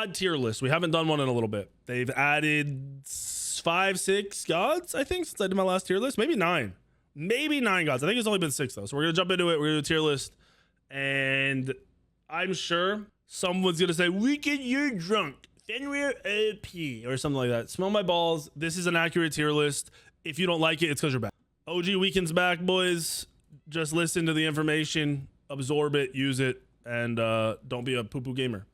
god tier list. We haven't done one in a little bit. They've added 5, 6 gods, I think, since I did my last tier list. Maybe 9. Maybe 9 gods. I think it's only been 6 though. So we're gonna jump into it. We're gonna do a tier list, and I'm sure someone's gonna say, "Weekend, you're drunk. Fenrir OP," or something like that. Smell my balls. This is an accurate tier list. If you don't like it, it's because you're back. OG Weekend's back, boys. Just listen to the information, absorb it, use it, and don't be a poo-poo gamer.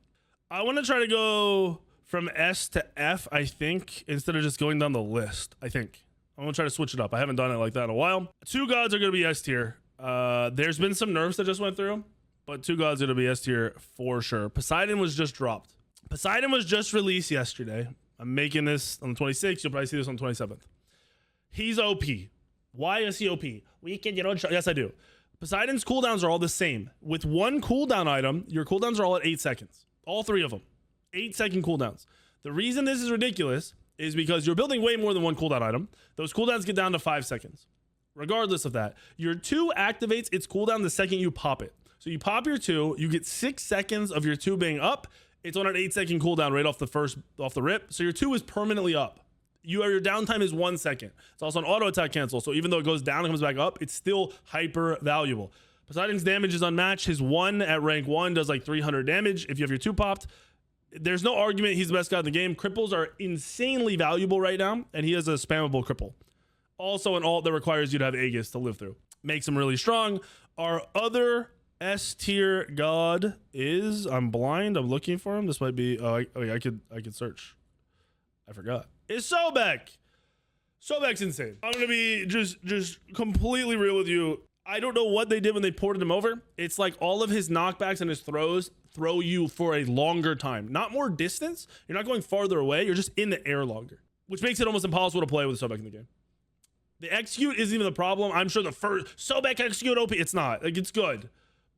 I want to try to go from S to F, I think, instead of just going down the list. I think I'm gonna try to switch it up. I haven't done it like that in a while. 2 gods are gonna be S tier. There's been some nerfs that just went through, but 2 gods are gonna be S tier for sure. Poseidon was just dropped. Poseidon was just released yesterday. I'm making this on the 26th. You'll probably see this on the 27th. He's OP. Why is he OP? Weekend, you don't. Yes, I do. Poseidon's cooldowns are all the same. With one cooldown item, your cooldowns are all at 8 seconds. All 3 of them. 8-second cooldowns. The reason this is ridiculous is because you're building way more than one cooldown item. Those cooldowns get down to 5 seconds. Regardless of that, your 2 activates its cooldown the second you pop it. So you pop your 2, you get 6 seconds of your 2 being up. It's on an 8-second cooldown right off the rip. So your 2 is permanently up. Your downtime is 1 second. It's also an auto attack cancel. So even though it goes down and comes back up, it's still hyper valuable. Poseidon's damage is unmatched. His 1 at rank 1 does like 300 damage. If you have your 2 popped, there's no argument he's the best guy in the game. Cripples are insanely valuable right now, and he has a spammable cripple. Also an ult that requires you to have Aegis to live through. Makes him really strong. Our other S tier god is, I'm blind, I'm looking for him. This might be, I could search. I forgot. It's Sobek. Sobek's insane. I'm gonna be just completely real with you. I don't know what they did when they ported him over. It's like all of his knockbacks and his throws throw you for a longer time, not more distance. You're not going farther away. You're just in the air longer, which makes it almost impossible to play with Sobek in the game. The execute isn't even the problem. I'm sure the first Sobek execute OP, it's not. Like, it's good,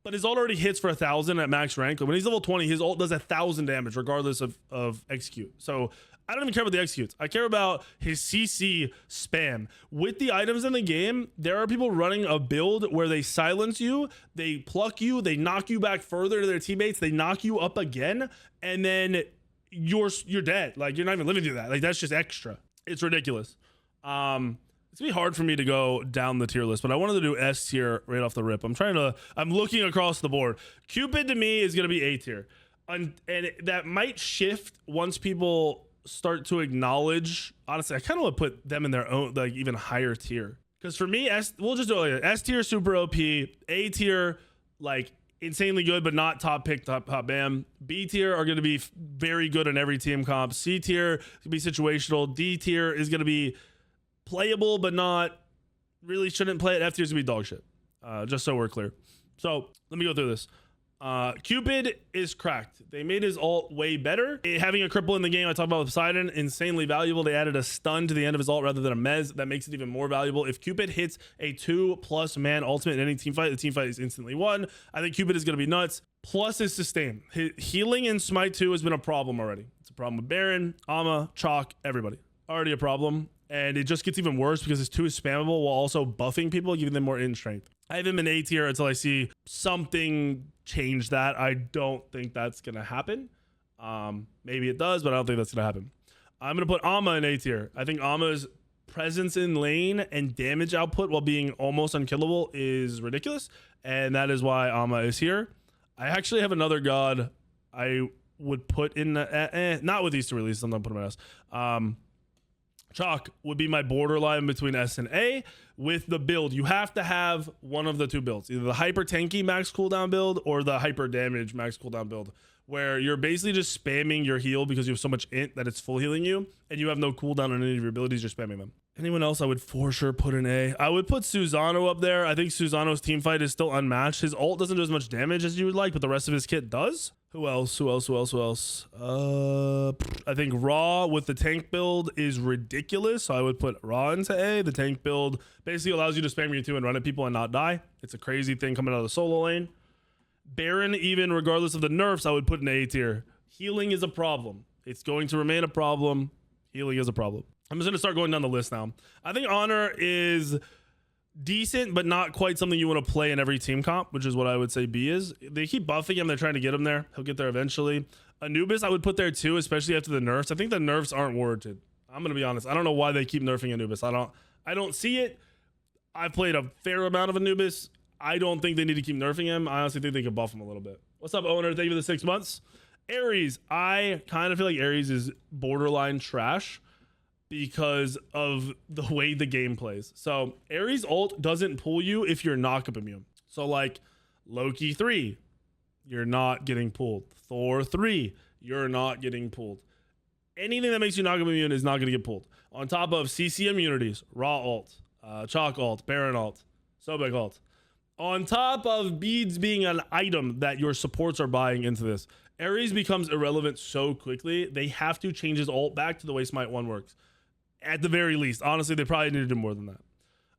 but his ult already hits for 1,000 at max rank. When he's level 20, his ult does 1,000 damage regardless of execute. So I don't even care about the executes. I care about his CC spam. With the items in the game, there are people running a build where they silence you, they pluck you, they knock you back further to their teammates, they knock you up again, and then you're dead. Like, you're not even living through that. Like, that's just extra. It's ridiculous. It's gonna be hard for me to go down the tier list, but I wanted to do S tier right off the rip. I'm looking across the board. Cupid to me is gonna be A tier, and that might shift once people start to acknowledge. Honestly, I kind of want to put them in their own, like, even higher tier, because for me, we'll just do it like S tier super OP, A tier like insanely good but not top pick, top bam. B tier are going to be very good in every team comp. C tier could be situational. D tier is going to be playable but not really, shouldn't play it. F tier is going to be dog shit, just so we're clear. So let me go through this. Cupid is cracked. They made his ult way better. Having a cripple in the game, I talked about Poseidon, insanely valuable. They added a stun to the end of his ult rather than a mez. That makes it even more valuable. If Cupid hits a 2+ man ultimate in any team fight, the team fight is instantly won. I think Cupid is going to be nuts. Plus his sustain. His healing in Smite 2 has been a problem already. It's a problem with Baron, Ama, Chalk, everybody. Already a problem. And it just gets even worse because his 2 is spammable while also buffing people, giving them more in strength. I have him in A tier until I see something change that. I don't think that's going to happen. Maybe it does, but I don't think that's going to happen. I'm going to put Ama in A tier. I think Ama's presence in lane and damage output while being almost unkillable is ridiculous. And that is why Ama is here. I actually have another god I would put in, not with these 2 releases. I'm not putting my ass. Chalk would be my borderline between S and A. With the build, you have to have one of the 2 builds, either the hyper tanky max cooldown build or the hyper damage max cooldown build, where you're basically just spamming your heal because you have so much int that it's full healing you, and you have no cooldown on any of your abilities, you're spamming them. Anyone else I would for sure put in A? I would put Susano up there. I think Susano's team fight is still unmatched. His ult doesn't do as much damage as you would like, but the rest of his kit does. Who else? I think Raw with the tank build is ridiculous, so I would put Raw into A. The tank build basically allows you to spam your 2 and run at people and not die. It's a crazy thing coming out of the solo lane. Baron, even regardless of the nerfs, I would put in A tier. Healing is a problem. It's going to remain a problem. Healing is a problem. I'm just going to start going down the list now. I think Honor is decent, but not quite something you want to play in every team comp, which is what I would say B is. They keep buffing him. They're trying to get him there. He'll get there eventually. Anubis I would put there too, especially after the nerfs. I think the nerfs aren't warranted. I'm gonna be honest. I don't know why they keep nerfing Anubis. I don't see it. I've played a fair amount of Anubis. I don't think they need to keep nerfing him. I honestly think they could buff him a little bit. What's up, owner? Thank you for the 6 months. Ares, I kind of feel like Ares is borderline trash because of the way the game plays. So Ares ult doesn't pull you if you're knockup immune. So like Loki 3, you're not getting pulled. Thor 3, you're not getting pulled. Anything that makes you knockup immune is not going to get pulled. On top of CC immunities, Raw ult, Chalk ult, Baron ult, Sobek ult. On top of beads being an item that your supports are buying into this, Ares becomes irrelevant so quickly. They have to change his ult back to the way Smite 1 works. At the very least. Honestly, they probably need to do more than that.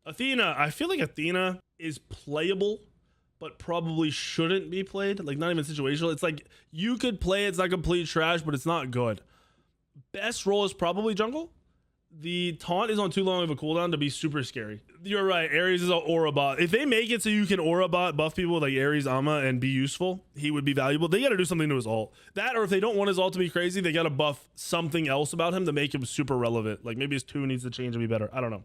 Athena, I feel like Athena is playable, but probably shouldn't be played. Like, not even situational. It's like, you could play it, it's not complete trash, but it's not good. Best role is probably jungle. The taunt is on too long of a cooldown to be super scary. You're right, Ares is an aura bot. If they make it so you can aura bot buff people like Ares Ama and be useful, he would be valuable. They got to do something to his ult. That, or if they don't want his ult to be crazy, they got to buff something else about him to make him super relevant. Like maybe his 2 needs to change and be better. I don't know.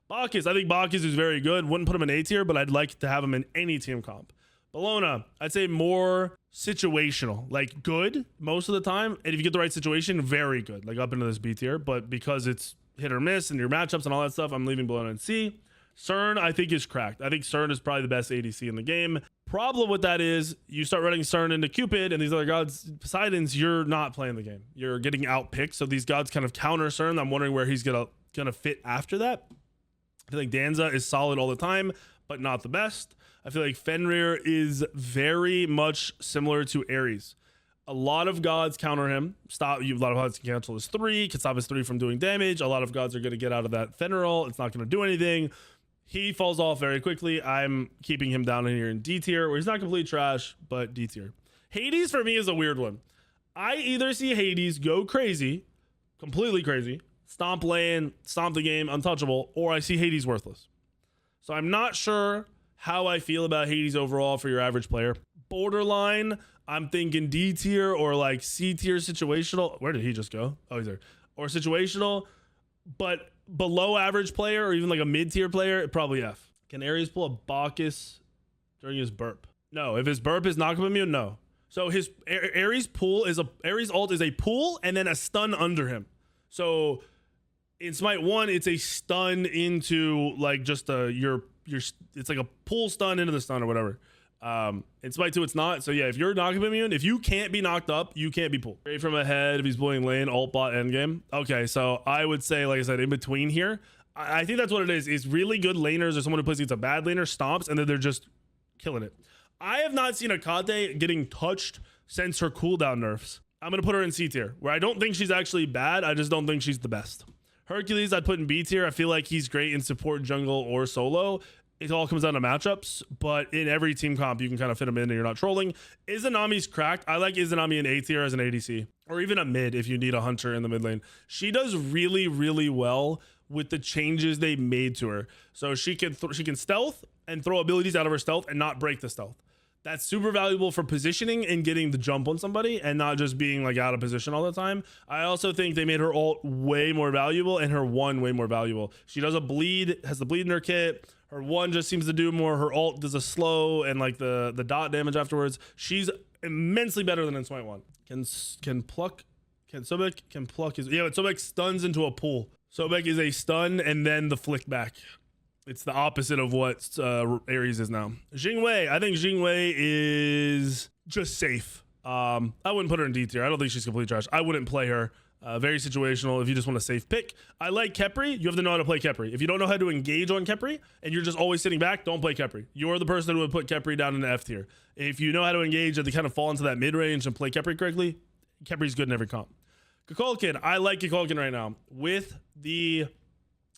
Bacchus, I think Bacchus is very good. Wouldn't put him in A tier, but I'd like to have him in any team comp. Bellona, I'd say more situational, like good most of the time. And if you get the right situation, very good, like up into this B tier. But because it's hit or miss and your matchups and all that stuff, I'm leaving Bellona in C. CERN, I think, is cracked. I think CERN is probably the best ADC in the game. Problem with that is you start running CERN into Cupid and these other gods, Poseidon's, you're not playing the game. You're getting outpicked. So these gods kind of counter CERN. I'm wondering where he's gonna fit after that. I feel like Danza is solid all the time, but not the best. I feel like Fenrir is very much similar to Ares. A lot of gods counter him. A lot of gods can cancel his 3, can stop his 3 from doing damage. A lot of gods are going to get out of that Fenrir ult. It's not going to do anything. He falls off very quickly. I'm keeping him down in here in D tier, where he's not complete trash, but D tier. Hades for me is a weird one. I either see Hades go crazy, completely crazy, stomp lane, stomp the game, untouchable, or I see Hades worthless. So I'm not sure how I feel about Hades overall for your average player. Borderline, I'm thinking D tier or like C tier situational. Where did he just go? Oh, he's there. Or situational, but below average player or even like a mid tier player, probably F. Can Ares pull a Bacchus during his burp? No. If his burp is knockup immune, no. So his Ares ult is a pull and then a stun under him. So in Smite 1, it's a stun into like just it's like a pull stun into the stun or whatever. In Smite 2, it's not. So yeah, if you're knockup immune, if you can't be knocked up, you can't be pulled. Straight from ahead, if he's bullying lane, ult bot endgame. Okay, so I would say, like I said, in between here, I think that's what it is. It's really good laners or someone who plays against a bad laner, stomps, and then they're just killing it. I have not seen Akate getting touched since her cooldown nerfs. I'm going to put her in C tier, where I don't think she's actually bad. I just don't think she's the best. Hercules, I'd put in B tier. I feel like he's great in support, jungle, or solo. It all comes down to matchups, but in every team comp, you can kind of fit him in and you're not trolling. Izanami's cracked. I like Izanami in A tier as an ADC, or even a mid if you need a hunter in the mid lane. She does really, really well with the changes they made to her. So she can stealth and throw abilities out of her stealth and not break the stealth. That's super valuable for positioning and getting the jump on somebody and not just being like out of position all the time. I also think they made her ult way more valuable and her 1 way more valuable. She does a bleed, has the bleed in her kit. Her 1 just seems to do more. Her ult does a slow and like the dot damage afterwards. She's immensely better than in Smite 1. Can Sobek pluck his, yeah, but Sobek stuns into a pool. Sobek is a stun and then the flick back. It's the opposite of what Ares is now. Jingwei, I think Jingwei is just safe. I wouldn't put her in D tier. I don't think she's complete trash. I wouldn't play her. Very situational if you just want a safe pick. I like Khepri. You have to know how to play Khepri. If you don't know how to engage on Khepri and you're just always sitting back, don't play Khepri. You're the person who would put Khepri down in the F tier. If you know how to engage and to kind of fall into that mid range and play Khepri correctly, Khepri's good in every comp. Kukulkan, I like Kukulkan right now. With the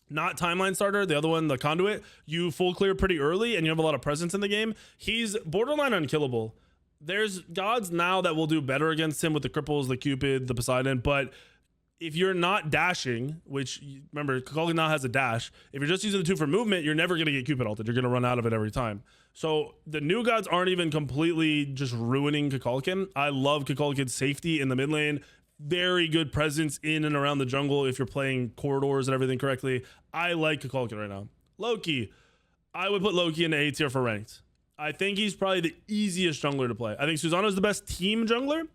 not timeline starter, the other one, the conduit, you full clear pretty early and you have a lot of presence in the game. He's borderline unkillable. There's gods now that will do better against him with the cripples, the Cupid, the Poseidon, but if you're not dashing, which remember, Kukulkan now has a dash. If you're just using the 2 for movement, you're never going to get Cupid ulted. You're going to run out of it every time. So the new gods aren't even completely just ruining Kukulkan. I love Kukulkan's safety in the mid lane. Very good presence in and around the jungle if you're playing corridors and everything correctly. I like Kukulkan right now. Loki, I would put Loki in the A tier for ranked. I think he's probably the easiest jungler to play. I think Susanoo is the best team jungler.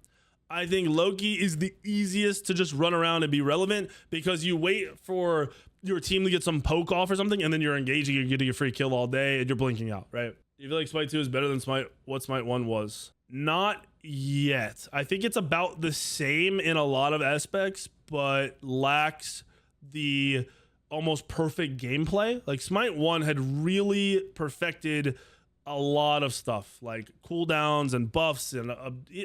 I think Loki is the easiest to just run around and be relevant because you wait for your team to get some poke off or something, and then you're engaging, you're getting a free kill all day, and you're blinking out, right? You feel like Smite 2 is better than what Smite 1 was? Not yet. I think it's about the same in a lot of aspects, but lacks the almost perfect gameplay. Like Smite 1 had really perfected a lot of stuff, like cooldowns and buffs, and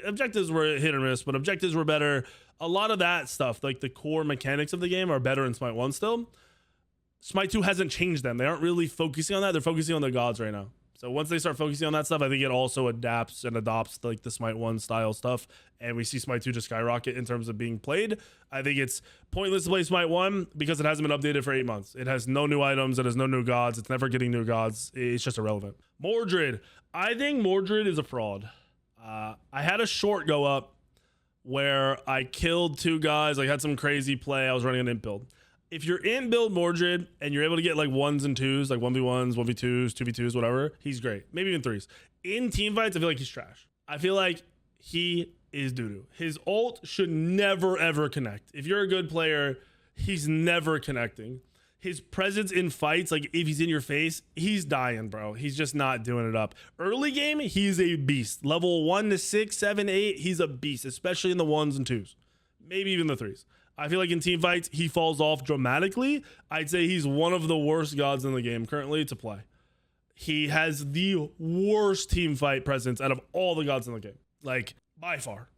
objectives were hit or miss, but objectives were better. A lot of that stuff, like the core mechanics of the game, are better in Smite 1 still. Smite 2 hasn't changed them. They aren't really focusing on that. They're focusing on their gods right now. So once they start focusing on that stuff, I think it also adapts and adopts like the Smite 1 style stuff, and we see Smite 2 just skyrocket in terms of being played. I think it's pointless to play Smite 1 because it hasn't been updated for 8 months. It has no new items. It has no new gods. It's never getting new gods. It's just irrelevant. Mordred. I think Mordred is a fraud. I had a short go up where I killed 2 guys. I had some crazy play. I was running an imp build. If you're in build Mordred and you're able to get like 1s and 2s, like 1v1s, 1v2s, 2v2s, whatever, he's great. Maybe even 3s. In team fights, I feel like he's trash. I feel like he is doo-doo. His ult should never, ever connect. If you're a good player, he's never connecting. His presence in fights, like if he's in your face, he's dying, bro. He's just not doing it up. Early game, he's a beast. Level 1 to 6, 7, 8, he's a beast, especially in the 1s and 2s. Maybe even the 3s. I feel like in team fights, he falls off dramatically. I'd say he's one of the worst gods in the game currently to play. He has the worst team fight presence out of all the gods in the game, like by far.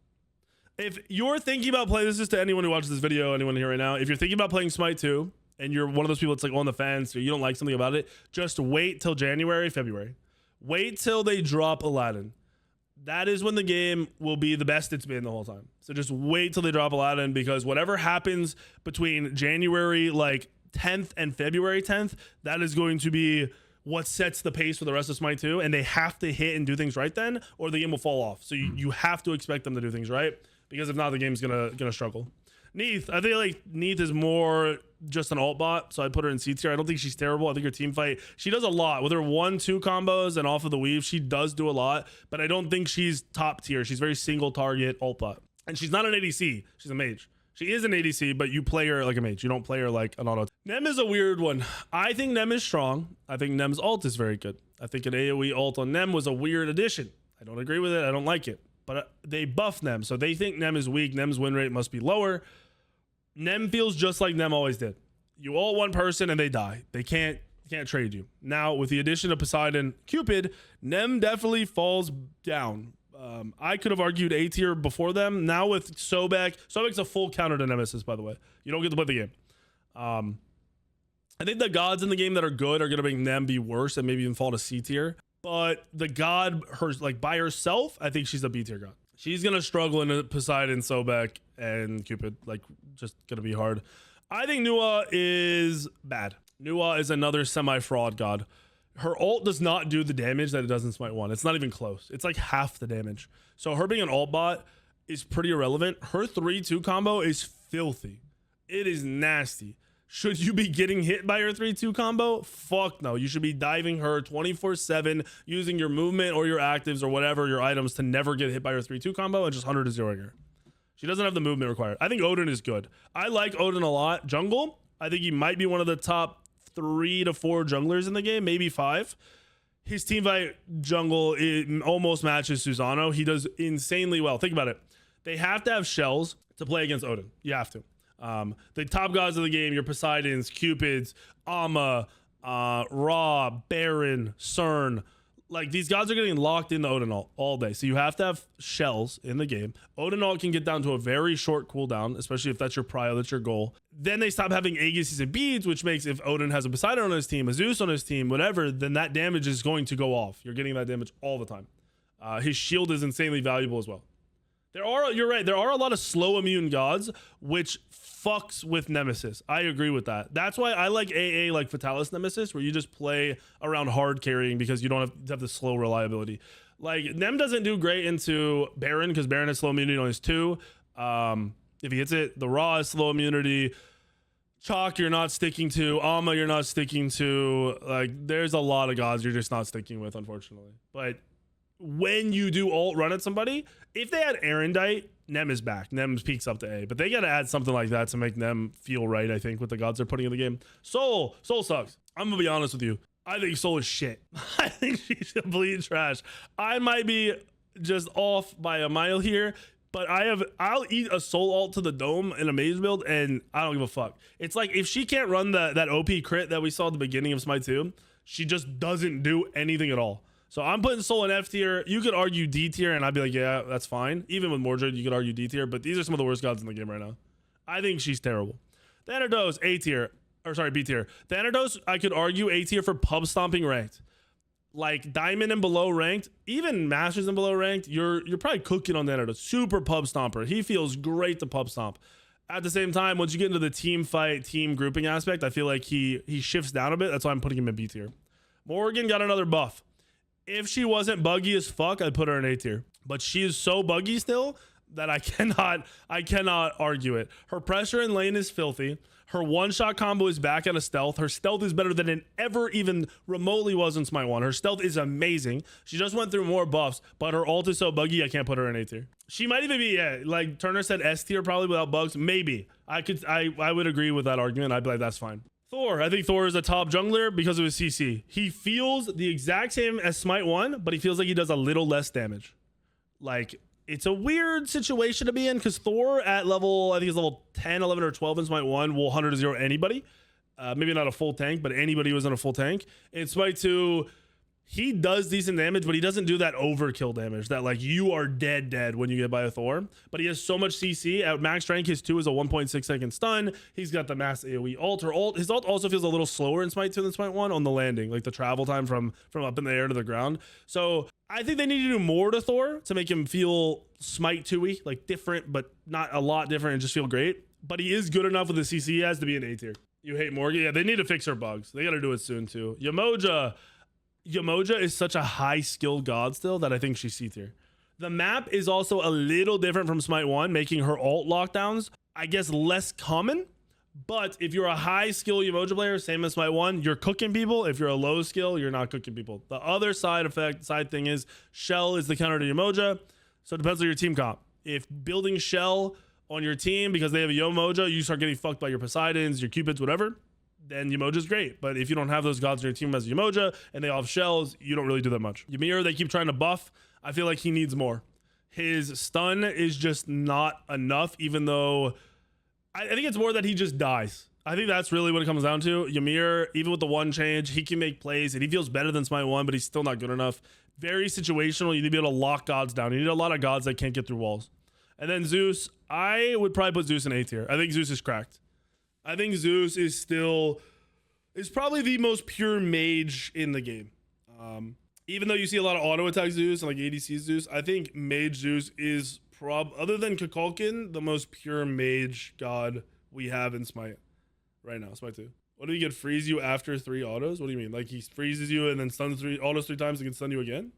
If you're thinking about playing, this is to anyone who watches this video, anyone here right now, if you're thinking about playing Smite 2 and you're one of those people that's like on the fence or you don't like something about it, just wait till January, February. Wait till they drop Aladdin. That is when the game will be the best it's been the whole time. So just wait till they drop Aladdin, because whatever happens between January like 10th and February 10th, that is going to be what sets the pace for the rest of Smite 2, and they have to hit and do things right then, or the game will fall off. So you have to expect them to do things right, because if not, the game's gonna struggle. Neith, I think like Neith is more just an alt bot, so I put her in C tier. I don't think she's terrible. I think her team fight, she does a lot with her 1-2 combos and off of the weave. She does do a lot, but I don't think she's top tier. She's very single target alt bot, and she's not an ADC. She's a mage. She is an ADC, but you play her like a mage. You don't play her like an auto. Nem is a weird one. I think Nem is strong. I think Nem's ult is very good. I think an AoE ult on Nem was a weird addition. I don't agree with it. I don't like it. But they buff Nem, so they think Nem is weak. Nem's win rate must be lower. Nem feels just like Nem always did. You ult one person and they die. They can't trade you. Now, with the addition of Poseidon, Cupid, Nem definitely falls down. I could have argued A tier before them. Now with Sobek's a full counter to Nemesis, by the way. You don't get to play the game. I think the gods in the game that are good are going to make Nem be worse and maybe even fall to C tier. But the god, by herself, I think she's a B tier god. She's going to struggle in Poseidon, Sobek, and Cupid. Like, just going to be hard. I think Nua is bad. Nua is another semi-fraud god. Her ult does not do the damage that it does in Smite 1. It's not even close. It's like half the damage. So her being an ult bot is pretty irrelevant. Her 3-2 combo is filthy. It is nasty. Should you be getting hit by your 3-2 combo? Fuck no. You should be diving her 24/7, using your movement or your actives or whatever, your items, to never get hit by her 3-2 combo and just 100 to 0 her. She doesn't have the movement required. I think Odin is good. I like Odin a lot. Jungle, I think he might be one of the top 3 to 4 junglers in the game, maybe 5. His team fight jungle, it almost matches Susanoo. He does insanely well. Think about it. They have to have shells to play against Odin. You have to. The top gods of the game, your Poseidons, Cupids, Amma, Ra, Baron, Cern, like these gods are getting locked into Odin ult all day. So you have to have shells in the game. Odin ult can get down to a very short cooldown, especially if that's your prio, that's your goal. Then they stop having Aegis and beads, which makes, if Odin has a Poseidon on his team, a Zeus on his team, whatever, then that damage is going to go off. You're getting that damage all the time. His shield is insanely valuable as well. You're right. There are a lot of slow immune gods, which fucks with Nemesis. I agree with that. That's why I like AA like Fatalis Nemesis, where you just play around hard carrying because you don't have the slow reliability. Like Nem doesn't do great into Baron because Baron has slow immunity on his 2. If he hits it, the Raw is slow immunity. Chalk you're not sticking to. Alma you're not sticking to. Like there's a lot of gods you're just not sticking with, unfortunately. But when you do ult run at somebody, if they had Erendite, Nem is back. Nem peaks up to A, but they got to add something like that to make them feel right, I think, with the gods they're putting in the game. Soul sucks. I'm going to be honest with you. I think Soul is shit. I think she's complete trash. I might be just off by a mile here, but I'll eat a Soul ult to the dome in a maze build, and I don't give a fuck. It's like if she can't run that OP crit that we saw at the beginning of Smite 2, she just doesn't do anything at all. So I'm putting Soul in F tier. You could argue D tier, and I'd be like, yeah, that's fine. Even with Mordred, you could argue D tier, but these are some of the worst gods in the game right now. I think she's terrible. Thanatos, A tier. Or sorry, B tier. Thanatos, I could argue A tier for pub stomping ranked. Like Diamond and below ranked, even Masters and below ranked, you're probably cooking on Thanatos. Super pub stomper. He feels great to pub stomp. At the same time, once you get into the team fight, team grouping aspect, I feel like he shifts down a bit. That's why I'm putting him in B tier. Morgan got another buff. If she wasn't buggy as fuck, I'd put her in A tier. But she is so buggy still that I cannot argue it. Her pressure in lane is filthy. Her one-shot combo is back at a stealth. Her stealth is better than it ever even remotely was in Smite 1. Her stealth is amazing. She just went through more buffs, but her ult is so buggy, I can't put her in A tier. She might even be, yeah, like Turner said, S tier probably without bugs. Maybe. I would agree with that argument. I'd be like, that's fine. Thor. I think Thor is a top jungler because of his CC. He feels the exact same as Smite 1, but he feels like he does a little less damage. Like, it's a weird situation to be in because Thor at level, I think it's level 10, 11, or 12 in Smite 1 will 100-0 anybody. Maybe not a full tank, but anybody who's in a full tank. In Smite 2, he does decent damage, but he doesn't do that overkill damage that like you are dead when you get by a Thor. But he has so much CC. At max rank, his 2 is a 1.6 second stun. He's got the mass AoE ult. His ult also feels a little slower in Smite 2 than Smite 1 on the landing, like the travel time from up in the air to the ground. So I think they need to do more to Thor to make him feel Smite 2-y, like different, but not a lot different and just feel great. But he is good enough with the CC he has to be an A tier. You hate Morgan? Yeah, they need to fix her bugs. They got to do it soon too. Yamoja is such a high skill god still that I think she's C tier. The map is also a little different from Smite 1, making her ult lockdowns, I guess, less common. But if you're a high skill Yamoja player, same as Smite 1, you're cooking people. If you're a low skill, you're not cooking people. The other side thing is Shell is the counter to Yamoja. So it depends on your team comp. If building Shell on your team because they have a Yamoja, you start getting fucked by your Poseidons, your Cupids, whatever, then Yamoja's great. But if you don't have those gods in your team as Yamoja and they all have shells, you don't really do that much. Ymir, they keep trying to buff. I feel like he needs more. His stun is just not enough, even though I think it's more that he just dies. I think that's really what it comes down to. Ymir, even with the one change, he can make plays and he feels better than Smite 1, but he's still not good enough. Very situational. You need to be able to lock gods down. You need a lot of gods that can't get through walls. And then Zeus, I would probably put Zeus in A tier. I think Zeus is cracked. I think Zeus is probably the most pure mage in the game. Even though you see a lot of auto attack Zeus and like ADC Zeus, I think mage Zeus is other than Kukulkan, the most pure mage god we have in Smite right now. Smite 2. What do you get? Freeze you after 3 autos? What do you mean? Like he freezes you and then stuns autos 3 times and can stun you again?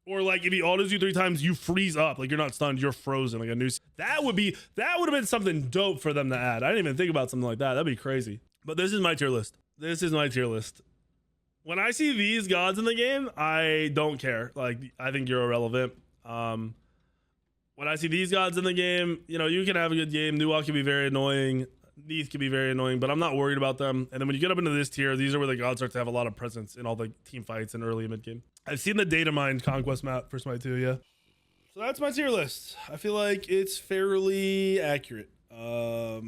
Or like if he autos you 3 times, you freeze up, like you're not stunned, you're frozen, like a new. That would have been something dope for them to add. I didn't even think about something like that. That'd be crazy. But this is my tier list. When I see these gods in the game, I don't care. Like I think you're irrelevant. When I see these gods in the game, you know, you can have a good game. Nuwa can be very annoying. Neith can be very annoying, but I'm not worried about them. And then when you get up into this tier, these are where the gods start to have a lot of presence in all the team fights and early and mid game. I've seen the data mined conquest map for Smite 2, yeah. So that's my tier list. I feel like it's fairly accurate. If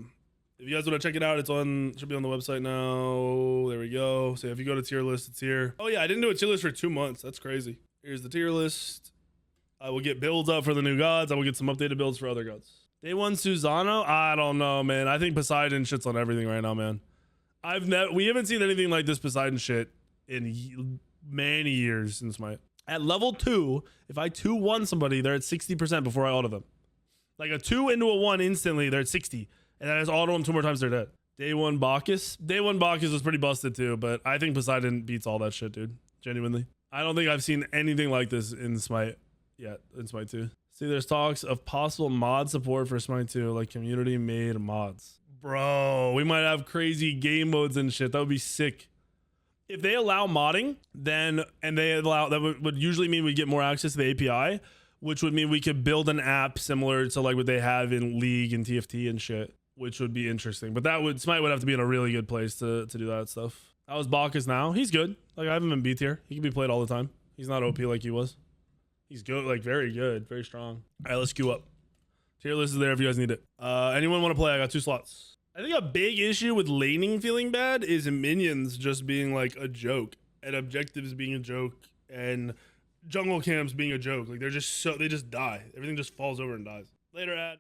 you guys want to check it out, should be on the website now. There we go. So if you go to tier list, it's here. Oh yeah, I didn't do a tier list for 2 months. That's crazy. Here's the tier list. I will get builds up for the new gods. I will get some updated builds for other gods. Day 1 Susano? I don't know, man. I think Poseidon shits on everything right now, man. We haven't seen anything like this Poseidon shit in many years since At level 2, if I 2-1 somebody, they're at 60% before I auto them. Like a 2 into a 1 instantly, they're at 60. And that is auto them 2 more times, they're dead. Day 1 Bacchus. Day 1 Bacchus was pretty busted too, but I think Poseidon beats all that shit, dude. Genuinely. I don't think I've seen anything like this in Smite yet, in Smite 2. See, there's talks of possible mod support for Smite 2, like community made mods. Bro, we might have crazy game modes and shit. That would be sick. If they allow modding, then, and they allow, that would usually mean we get more access to the API, which would mean we could build an app similar to like what they have in League and TFT and shit, which would be interesting. But that would, Smite would have to be in a really good place to do that stuff. That was Bacchus now. He's good. Like, I have him in B tier. He can be played all the time. He's not OP like he was. He's good, like very good, very strong. All right, let's queue up. Tier list is there if you guys need it. Anyone want to play? I got 2 slots. I think a big issue with laning feeling bad is minions just being like a joke, and objectives being a joke, and jungle camps being a joke. Like they're just so, they just die. Everything just falls over and dies. Later, ad.